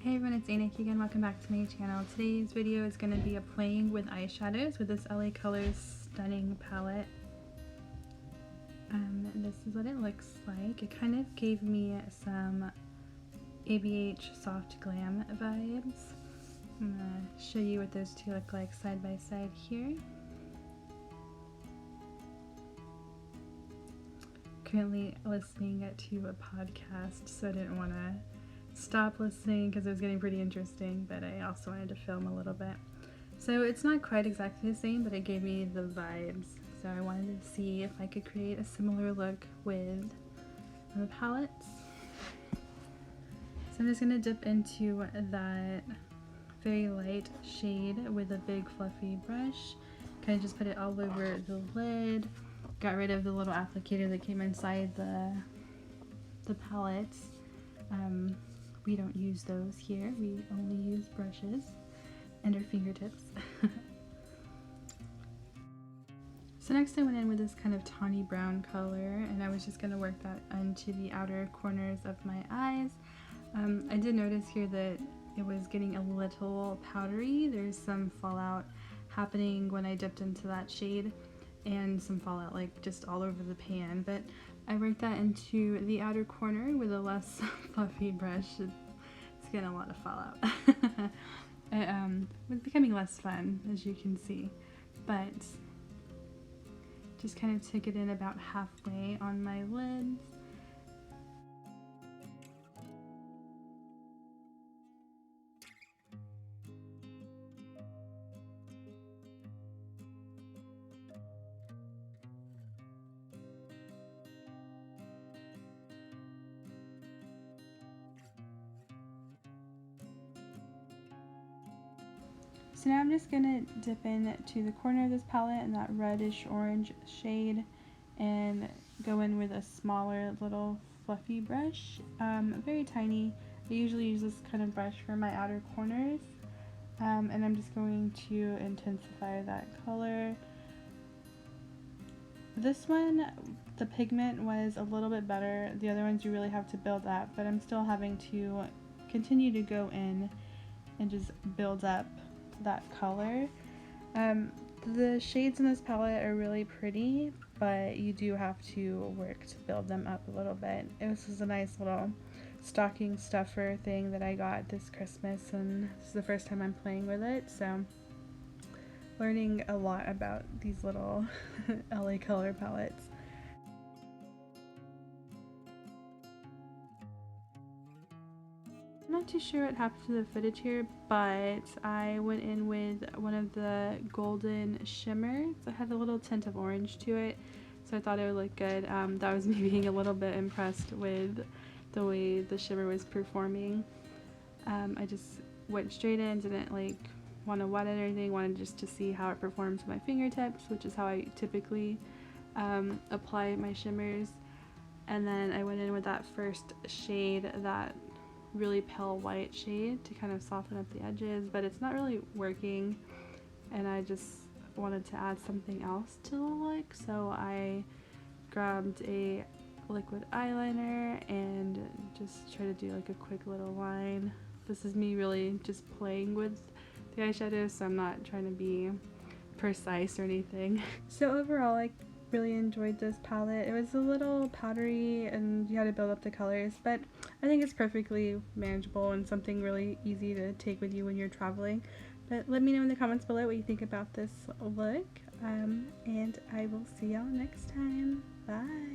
Hey everyone, it's Anik again. Welcome back to my channel. Today's video is going to be a playing with eyeshadows with this LA Colors Stunning palette. This is what it looks like. It kind of gave me some ABH Soft Glam vibes. I'm going to show you what those two look like side by side here. Currently listening to a podcast, so I didn't want to stop listening because it was getting pretty interesting, but I also wanted to film a little bit. So it's not quite exactly the same, but it gave me the vibes. So I wanted to see if I could create a similar look with the palettes. So I'm just going to dip into that very light shade with a big fluffy brush. Kind of just put it all over the lid. Got rid of the little applicator that came inside the palettes. We don't use those here. We only use brushes and our fingertips. So next I went in with this kind of tawny brown color, and I was just going to work that onto the outer corners of my eyes. I did notice here that it was getting a little powdery. There's some fallout happening when I dipped into that shade, and some fallout like just all over the pan, but I worked that into the outer corner with a less fluffy brush. It's getting a lot of fallout. It was becoming less fun, as you can see, but just kind of took it in about halfway on my lids. So now I'm just going to dip into the corner of this palette in that reddish orange shade and go in with a smaller little fluffy brush, very tiny. I usually use this kind of brush for my outer corners, and I'm just going to intensify that color. This one, the pigment was a little bit better. The other ones you really have to build up, but I'm still having to continue to go in and just build up that color. The shades in this palette are really pretty, but you do have to work to build them up a little bit. This is a nice little stocking stuffer thing that I got this Christmas, and this is the first time I'm playing with it, so learning a lot about these little LA color palettes. I'm not too sure what happened to the footage here, but I went in with one of the golden shimmers. It had a little tint of orange to it, so I thought it would look good. That was me being a little bit impressed with the way the shimmer was performing. I just went straight in, didn't like want to wet it or anything, wanted just to see how it performs with my fingertips, which is how I typically apply my shimmers. And then I went in with that first shade, that really pale white shade, to kind of soften up the edges, but it's not really working, and I just wanted to add something else to the look, so I grabbed a liquid eyeliner and just try to do like a quick little line. This is me really just playing with the eyeshadow, so I'm not trying to be precise or anything. So overall, I really enjoyed this palette. It was a little powdery and you had to build up the colors, but I think it's perfectly manageable and something really easy to take with you when you're traveling. But let me know in the comments below what you think about this look, and I will see y'all next time. Bye!